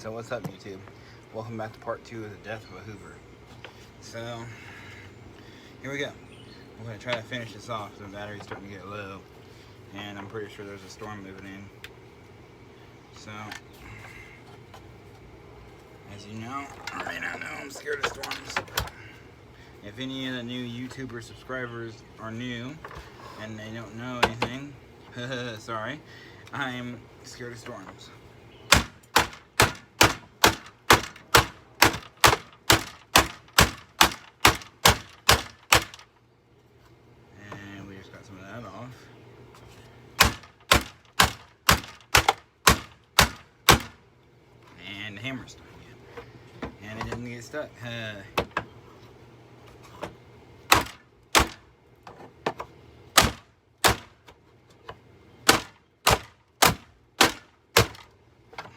So what's up, YouTube? Welcome back to part 2 of the death of a Hoover. So here we go. We're going to try to finish this off. The battery's starting to get low, and I'm pretty sure there's a storm moving in. So as you know, or may not know, I'm scared of storms. If any of the new YouTuber subscribers are new and they don't know anything, sorry, I'm scared of storms. And we just got some of that off. And the hammer's stuck again. And it didn't get stuck.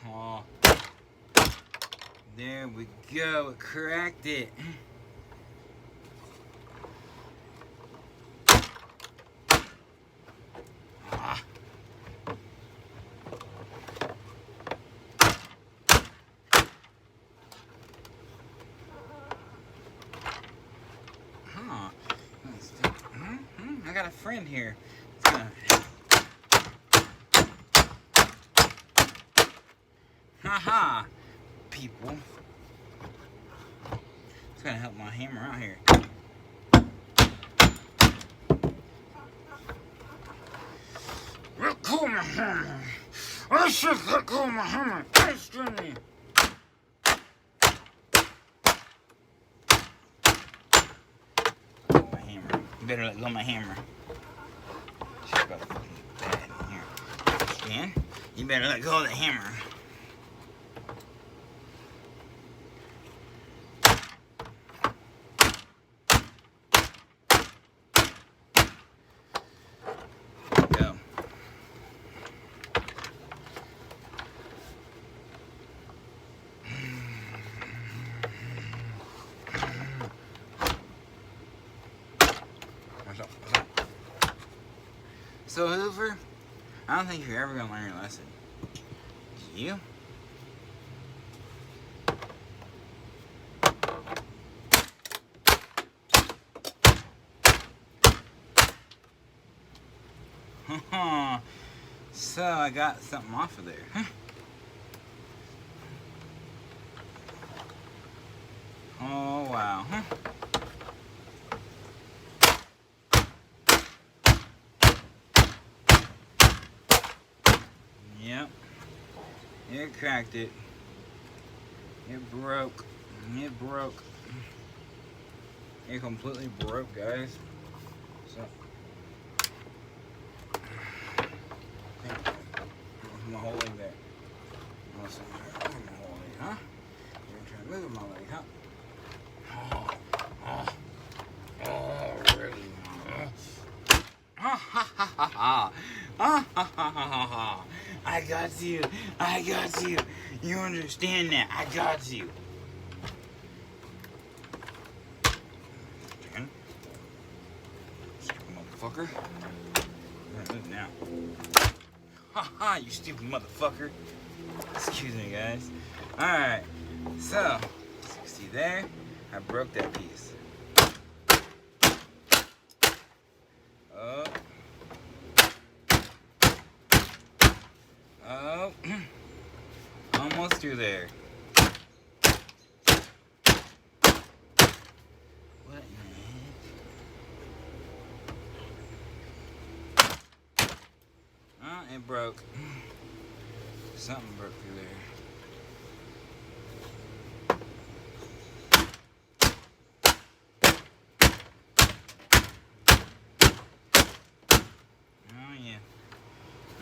Oh, there we go. It cracked it. Ah. Huh. I got a friend here. It's gonna... Haha, people. It's gonna help my hammer out here. Let go of my hammer. I should let go of my hammer. Trust in me. My hammer. You better let go of my hammer. She's about to fucking bad in here. Stan, you better let go of the hammer. So Hoover, I don't think you're ever gonna learn your lesson. Do you? So I got something off of there. Oh wow. Yep, it cracked it. It broke. It broke. It completely broke, guys. So, where's my whole leg there? Where's my whole leg, huh? You're trying to move my leg, huh? Oh, really? Ha ha ha ha ha. Ha ha ha ha ha. I got you. I got you. You understand that? I got you. Stand. Stupid motherfucker. I'm gonna move now. Ha ha, you stupid motherfucker. Excuse me, guys. Alright. So, see there? I broke that piece. Oh. Oh, almost through there. What in the heck? Oh, it broke. Something broke through there.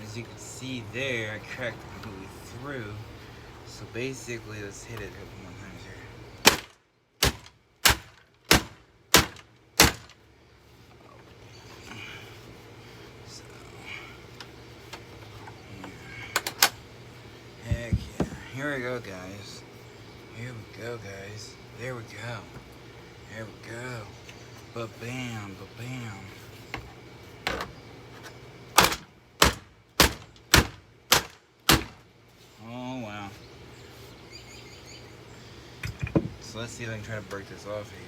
As you can see there, I cracked completely through. So basically, let's hit it a couple more times here. So, yeah. Heck yeah. Here we go, guys. Here we go, guys. There we go. There we go. Ba-bam, ba-bam. Oh, wow. So let's see if I can try to break this off here.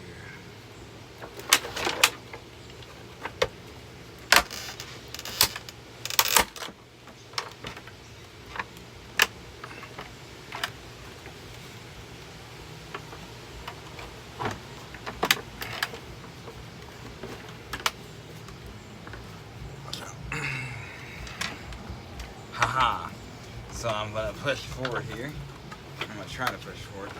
Haha. So I'm gonna push forward here. I'm gonna try to push forward.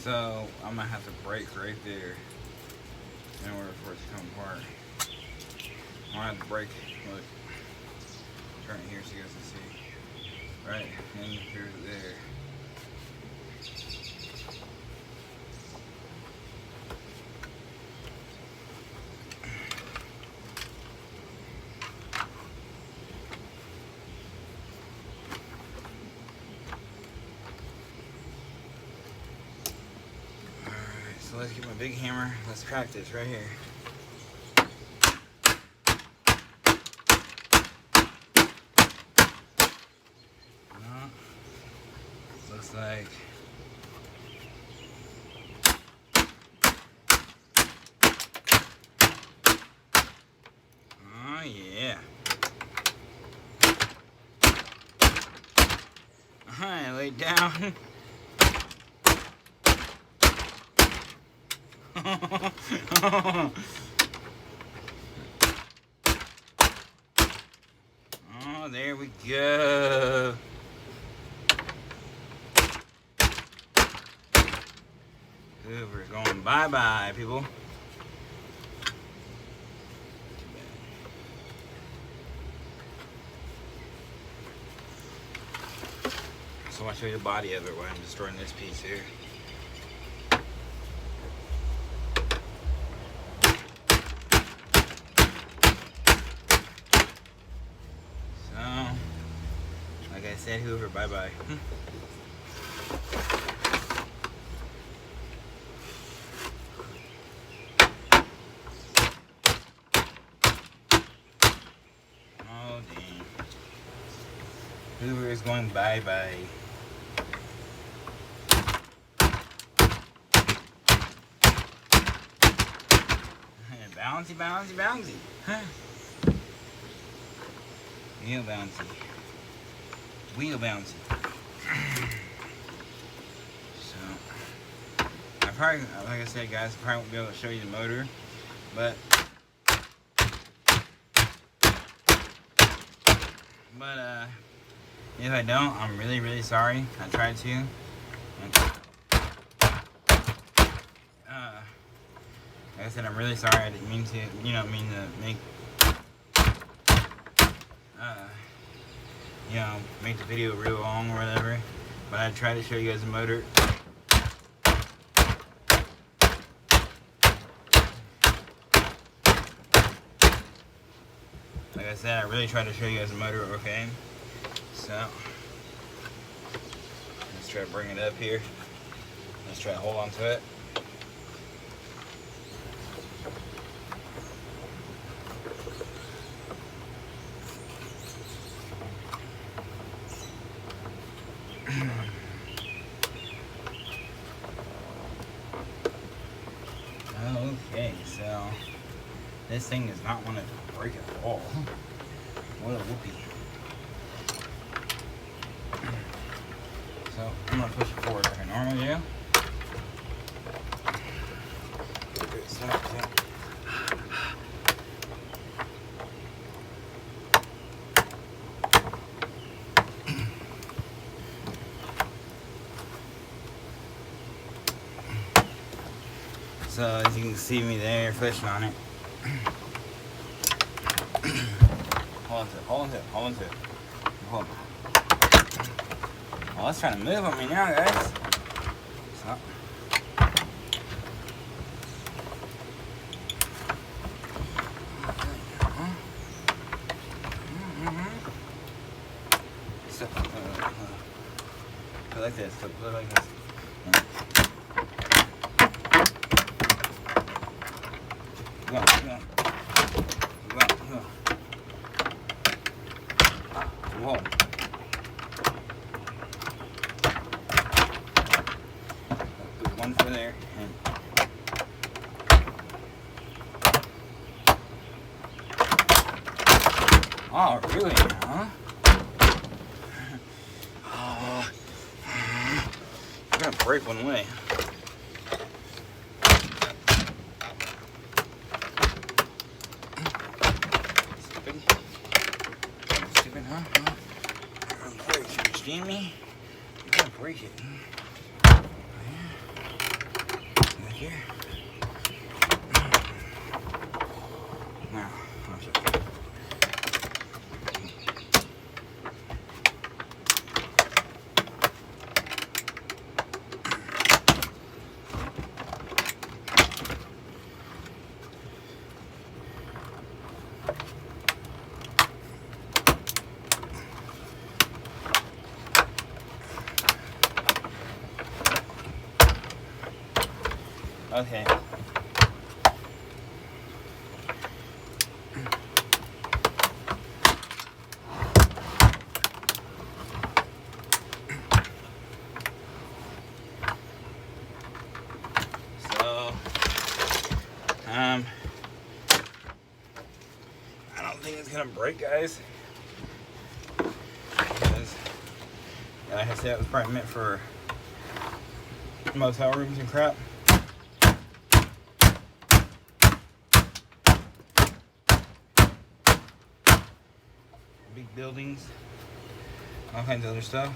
So I'm gonna have to break right there in order for it to come apart. I'm gonna have to break, look, turn it here so you guys can see. Right, and here's there. So let's get my big hammer. Let's crack this right here. Looks like oh yeah. Alright, lay down. Oh, there we go. Hoover going bye-bye, people. So I'll show you the body of it while I'm destroying this piece here. Like I said, Hoover, bye-bye. Oh, dang. Hoover is going bye-bye. Bouncy, bouncy, bouncy. Huh? Real bouncy. Wheel bouncy. So, I probably, like I said, guys, I probably won't be able to show you the motor, but if I don't, I'm really, really sorry. I tried to. Like I said, I'm really sorry. I didn't mean to, make. Make the video real long or whatever, but I tried to show you guys the motor. Like I said, I really tried to show you guys the motor, okay? So, let's try to bring it up here. Let's try to hold on to it. Okay, so this thing does not want to break at all. What a whoopee. So I'm going to push it forward like I normally do. So as you can see me there pushing on it. Hold on to it. Hold on. Well, it's trying to move on me now, guys. So. So, put it like this. Put it like this. Whoa. Put one for there. And oh, really? Huh? Oh. I'm gonna break one way. Stupid, huh? I'm gonna break it. You see me? I'm gonna break it. Right here. Now, I'll show you. Okay. So, I don't think it's gonna break, guys. Because, like I said, it was probably meant for motel rooms and crap. Big buildings, all kinds of other stuff.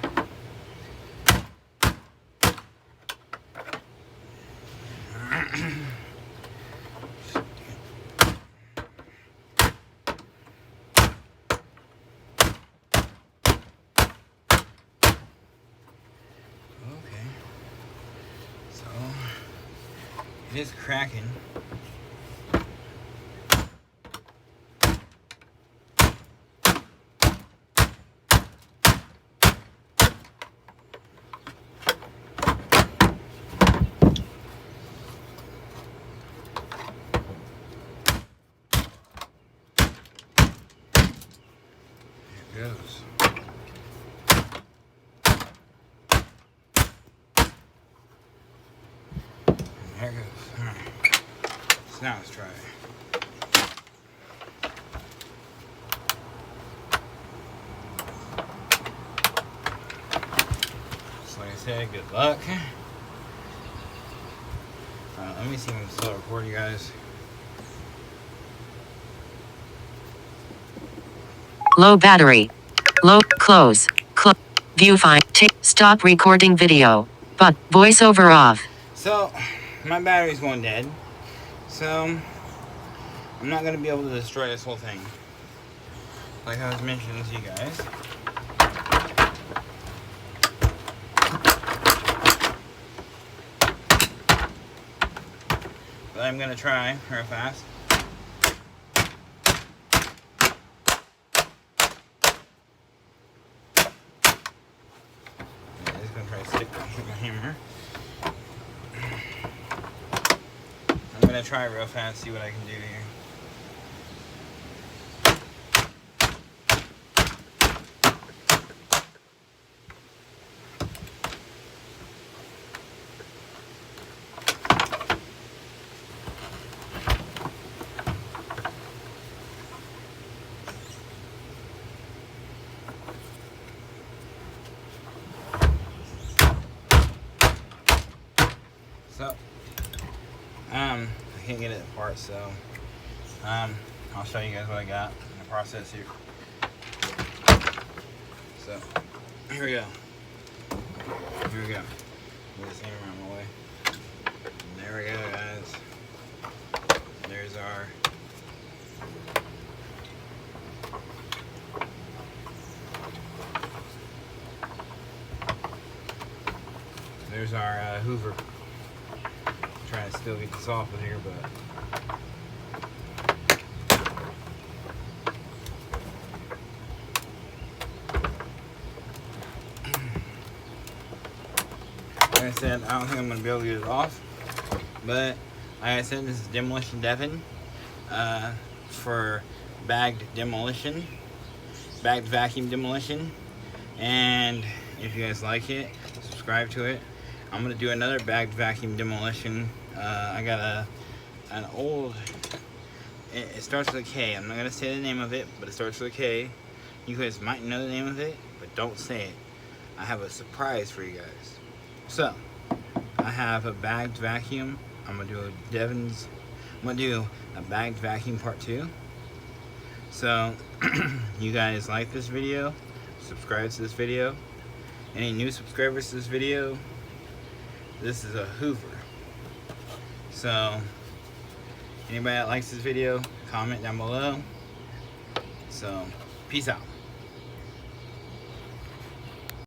Okay, so it is cracking. Goes. And there it goes. Alright. So now let's try it. So like I said, good luck. Let me see if I can still record you guys. Low battery. Low. Close. Viewfinder. Stop recording video. But voiceover off. So, my battery's going dead. So, I'm not going to be able to destroy this whole thing. Like I was mentioning to you guys. But I'm going to try real fast. Stick my hammer. I'm gonna try real fast, see what I can do here. So, I can't get it apart, so, I'll show you guys what I got in the process here. So, here we go. Here we go. Move this hammer out of my way. And there we go, guys. There's our Hoover. Trying to still get this off of here, but like I said, I don't think I'm going to be able to get it off, but like I said, this is Demolition Devin. for bagged demolition, bagged vacuum demolition. And if you guys like it, subscribe to it. I'm gonna do another bagged vacuum demolition. I got an old, it starts with a K. I'm not gonna say the name of it, but it starts with a K. You guys might know the name of it, but don't say it. I have a surprise for you guys. So I have a bagged vacuum. I'm gonna do a bagged vacuum part 2. So you guys like this video, subscribe to this video. Any new subscribers to this video, this is a Hoover. So anybody that likes this video, comment down below. So peace out.